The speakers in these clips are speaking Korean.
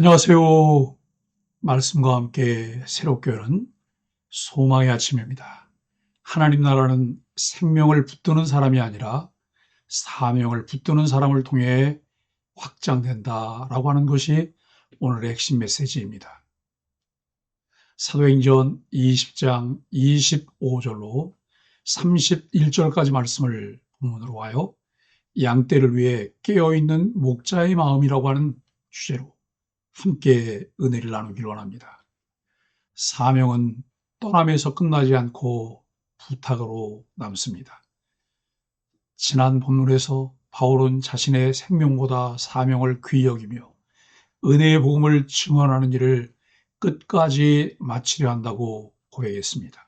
안녕하세요. 말씀과 함께 새롭게 여는 소망의 아침입니다. 하나님 나라는 생명을 붙드는 사람이 아니라 사명을 붙드는 사람을 통해 확장된다라고 하는 것이 오늘의 핵심 메시지입니다. 사도행전 20장 25절로 31절까지 말씀을 본문으로 와요. 양떼를 위해 깨어있는 목자의 마음이라고 하는 주제로 함께 은혜를 나누길 원합니다. 사명은 떠남에서 끝나지 않고 부탁으로 남습니다. 지난 본문에서 바울은 자신의 생명보다 사명을 귀히 여기며 은혜의 복음을 증언하는 일을 끝까지 마치려 한다고 고백했습니다.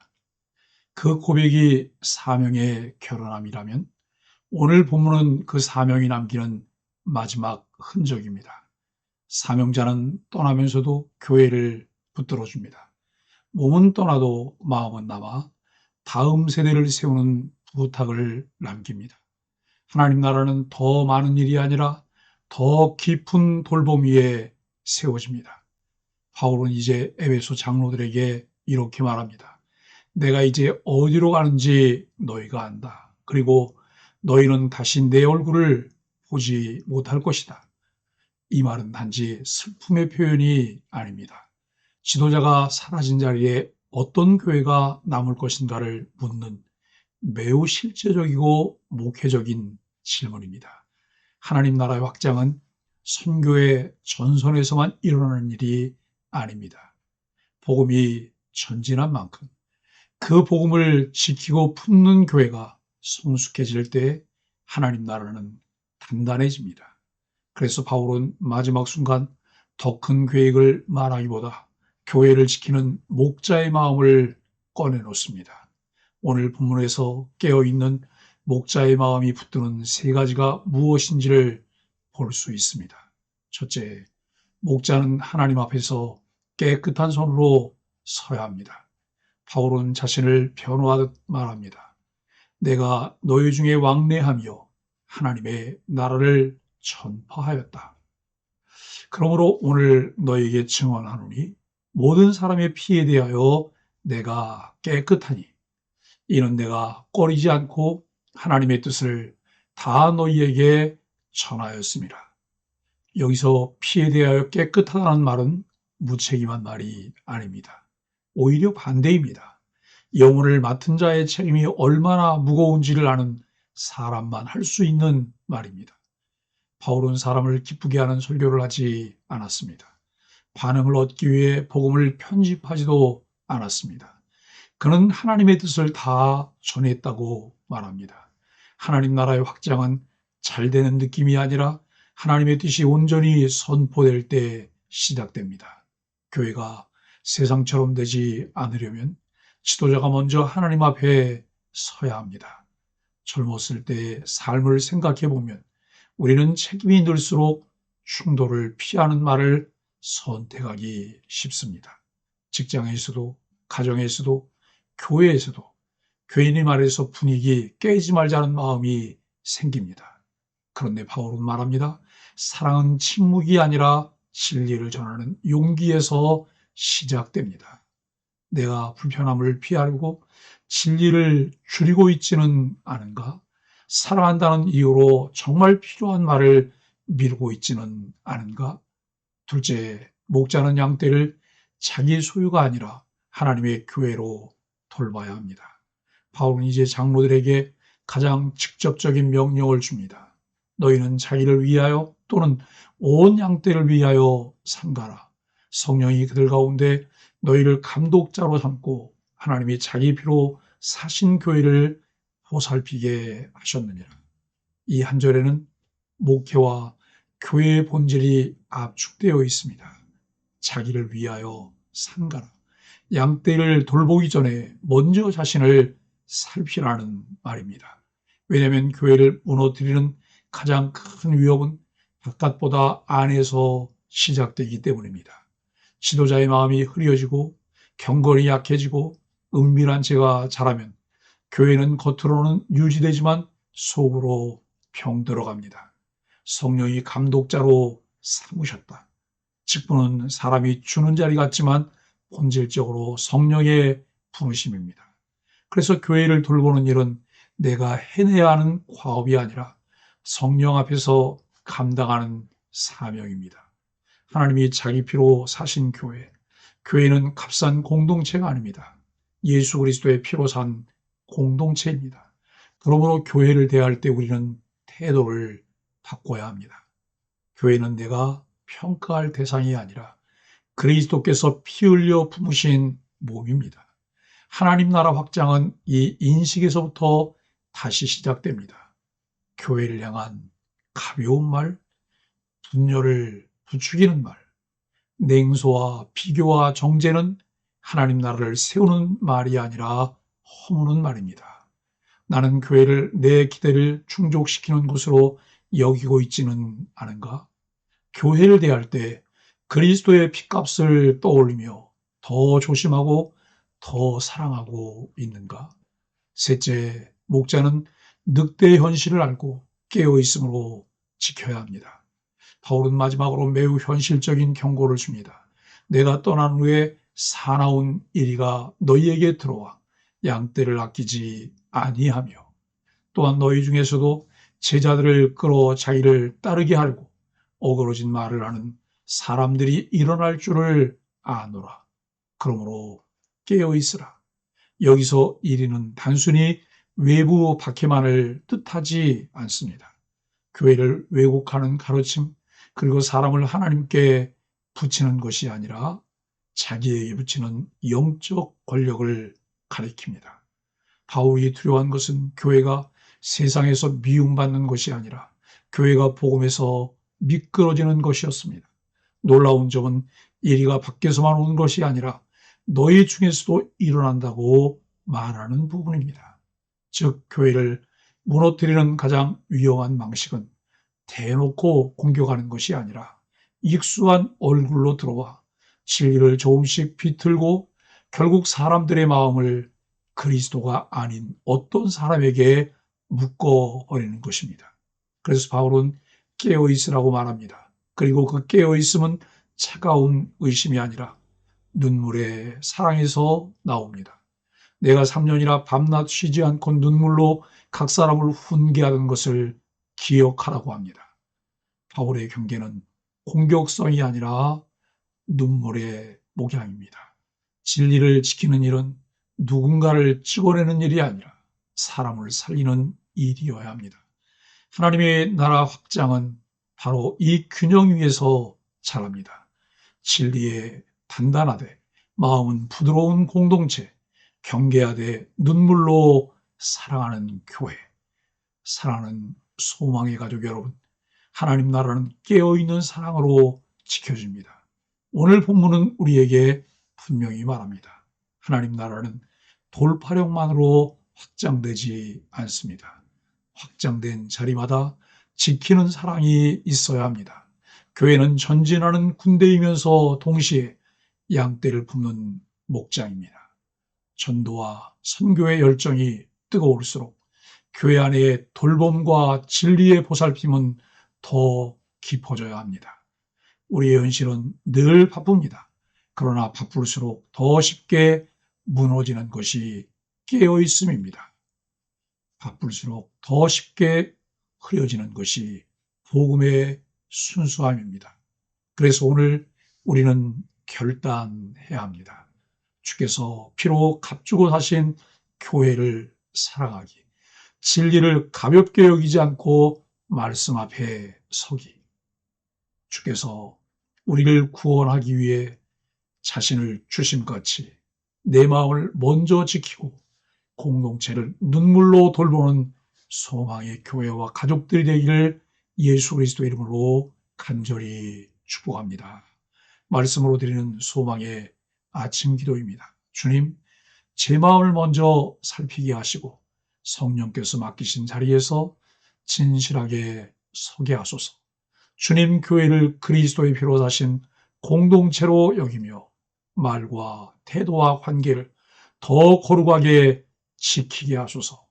그 고백이 사명의 결혼함이라면 오늘 본문은 그 사명이 남기는 마지막 흔적입니다. 사명자는 떠나면서도 교회를 붙들어줍니다. 몸은 떠나도 마음은 남아 다음 세대를 세우는 부탁을 남깁니다. 하나님 나라는 더 많은 일이 아니라 더 깊은 돌봄 위에 세워집니다. 바울은 이제 에베소 장로들에게 이렇게 말합니다. 내가 이제 어디로 가는지 너희가 안다. 그리고 너희는 다시 내 얼굴을 보지 못할 것이다. 이 말은 단지 슬픔의 표현이 아닙니다. 지도자가 사라진 자리에 어떤 교회가 남을 것인가를 묻는 매우 실제적이고 목회적인 질문입니다. 하나님 나라의 확장은 선교의 전선에서만 일어나는 일이 아닙니다. 복음이 전진한 만큼 그 복음을 지키고 품는 교회가 성숙해질 때 하나님 나라는 단단해집니다. 그래서 바울은 마지막 순간 더 큰 계획을 말하기보다 교회를 지키는 목자의 마음을 꺼내놓습니다. 오늘 본문에서 깨어있는 목자의 마음이 붙드는 세 가지가 무엇인지를 볼 수 있습니다. 첫째, 목자는 하나님 앞에서 깨끗한 손으로 서야 합니다. 바울은 자신을 변호하듯 말합니다. 내가 너희 중에 왕래하며 하나님의 나라를 전파하였다. 그러므로 오늘 너에게 증언하노니 모든 사람의 피에 대하여 내가 깨끗하니 이는 내가 꺼리지 않고 하나님의 뜻을 다 너희에게 전하였습니다. 여기서 피에 대하여 깨끗하다는 말은 무책임한 말이 아닙니다. 오히려 반대입니다. 영혼을 맡은 자의 책임이 얼마나 무거운지를 아는 사람만 할 수 있는 말입니다. 바울은 사람을 기쁘게 하는 설교를 하지 않았습니다. 반응을 얻기 위해 복음을 편집하지도 않았습니다. 그는 하나님의 뜻을 다 전했다고 말합니다. 하나님 나라의 확장은 잘 되는 느낌이 아니라 하나님의 뜻이 온전히 선포될 때 시작됩니다. 교회가 세상처럼 되지 않으려면 지도자가 먼저 하나님 앞에 서야 합니다. 젊었을 때의 삶을 생각해 보면 우리는 책임이 늘수록 충돌을 피하는 말을 선택하기 쉽습니다. 직장에서도, 가정에서도, 교회에서도 괜히 말해서 분위기 깨지 말자는 마음이 생깁니다. 그런데 바울은 말합니다. 사랑은 침묵이 아니라 진리를 전하는 용기에서 시작됩니다. 내가 불편함을 피하려고 진리를 줄이고 있지는 않은가? 사랑한다는 이유로 정말 필요한 말을 미루고 있지는 않은가? 둘째, 목자는 양떼를 자기 소유가 아니라 하나님의 교회로 돌봐야 합니다. 바울은 이제 장로들에게 가장 직접적인 명령을 줍니다. 너희는 자기를 위하여 또는 온 양떼를 위하여 삼가라. 성령이 그들 가운데 너희를 감독자로 삼고 하나님이 자기 피로 사신 교회를 보살피게 하셨느니라. 이 한 절에는 목회와 교회의 본질이 압축되어 있습니다. 자기를 위하여 삼가라. 양떼를 돌보기 전에 먼저 자신을 살피라는 말입니다. 왜냐하면 교회를 무너뜨리는 가장 큰 위협은 바깥보다 안에서 시작되기 때문입니다. 지도자의 마음이 흐려지고 경건이 약해지고 은밀한 죄가 자라면 교회는 겉으로는 유지되지만 속으로 병들어갑니다. 성령이 감독자로 삼으셨다. 직분은 사람이 주는 자리 같지만 본질적으로 성령의 부르심입니다. 그래서 교회를 돌보는 일은 내가 해내야 하는 과업이 아니라 성령 앞에서 감당하는 사명입니다. 하나님이 자기 피로 사신 교회, 교회는 값싼 공동체가 아닙니다. 예수 그리스도의 피로 산 공동체입니다. 그러므로 교회를 대할 때 우리는 태도를 바꿔야 합니다. 교회는 내가 평가할 대상이 아니라 그리스도께서 피 흘려 품으신 몸입니다. 하나님 나라 확장은 이 인식에서부터 다시 시작됩니다. 교회를 향한 가벼운 말, 분열을 부추기는 말, 냉소와 비교와 정죄는 하나님 나라를 세우는 말이 아니라 허무는 말입니다. 나는 교회를 내 기대를 충족시키는 곳으로 여기고 있지는 않은가? 교회를 대할 때 그리스도의 피값을 떠올리며 더 조심하고 더 사랑하고 있는가? 셋째, 목자는 늑대의 현실을 알고 깨어 있음으로 지켜야 합니다. 바울은 마지막으로 매우 현실적인 경고를 줍니다. 내가 떠난 후에 사나운 이리가 너희에게 들어와 양떼를 아끼지 아니하며 또한 너희 중에서도 제자들을 끌어 자기를 따르게 하려고 어그러진 말을 하는 사람들이 일어날 줄을 아노라. 그러므로 깨어 있으라. 여기서 이리는 단순히 외부 박해만을 뜻하지 않습니다. 교회를 왜곡하는 가르침, 그리고 사람을 하나님께 붙이는 것이 아니라 자기에게 붙이는 영적 권력을 가리킵니다. 바울이 두려워한 것은 교회가 세상에서 미움받는 것이 아니라 교회가 복음에서 미끄러지는 것이었습니다. 놀라운 점은 이리가 밖에서만 오는 것이 아니라 너희 중에서도 일어난다고 말하는 부분입니다. 즉, 교회를 무너뜨리는 가장 위험한 방식은 대놓고 공격하는 것이 아니라 익숙한 얼굴로 들어와 진리를 조금씩 비틀고 결국 사람들의 마음을 그리스도가 아닌 어떤 사람에게 묶어버리는 것입니다. 그래서 바울은 깨어있으라고 말합니다. 그리고 그 깨어있음은 차가운 의심이 아니라 눈물의 사랑에서 나옵니다. 내가 3년이나 밤낮 쉬지 않고 눈물로 각 사람을 훈계하던 것을 기억하라고 합니다. 바울의 경계는 공격성이 아니라 눈물의 목양입니다. 진리를 지키는 일은 누군가를 찍어내는 일이 아니라 사람을 살리는 일이어야 합니다. 하나님의 나라 확장은 바로 이 균형 위에서 자랍니다. 진리에 단단하되 마음은 부드러운 공동체, 경계하되 눈물로 사랑하는 교회, 사랑하는 소망의 가족 여러분, 하나님 나라는 깨어있는 사랑으로 지켜집니다. 오늘 본문은 우리에게 분명히 말합니다. 하나님 나라는 돌파력만으로 확장되지 않습니다. 확장된 자리마다 지키는 사랑이 있어야 합니다. 교회는 전진하는 군대이면서 동시에 양떼를 품는 목장입니다. 전도와 선교의 열정이 뜨거울수록 교회 안의 돌봄과 진리의 보살핌은 더 깊어져야 합니다. 우리의 현실은 늘 바쁩니다. 그러나 바쁠수록 더 쉽게 무너지는 것이 깨어있음입니다. 바쁠수록 더 쉽게 흐려지는 것이 복음의 순수함입니다. 그래서 오늘 우리는 결단해야 합니다. 주께서 피로 값주고 사신 교회를 사랑하기, 진리를 가볍게 여기지 않고 말씀 앞에 서기, 주께서 우리를 구원하기 위해 자신을 주심같이 내 마음을 먼저 지키고 공동체를 눈물로 돌보는 소망의 교회와 가족들이 되기를 예수 그리스도의 이름으로 간절히 축복합니다. 말씀으로 드리는 소망의 아침 기도입니다. 주님, 제 마음을 먼저 살피게 하시고 성령께서 맡기신 자리에서 진실하게 서게 하소서. 주님 교회를 그리스도의 피로 사신 공동체로 여기며 말과 태도와 관계를 더 거룩하게 지키게 하소서.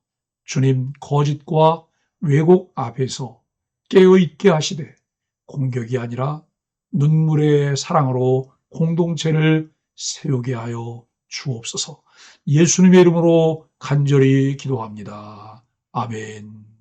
주님 거짓과 왜곡 앞에서 깨어있게 하시되 공격이 아니라 눈물의 사랑으로 공동체를 세우게 하여 주옵소서. 예수님의 이름으로 간절히 기도합니다. 아멘.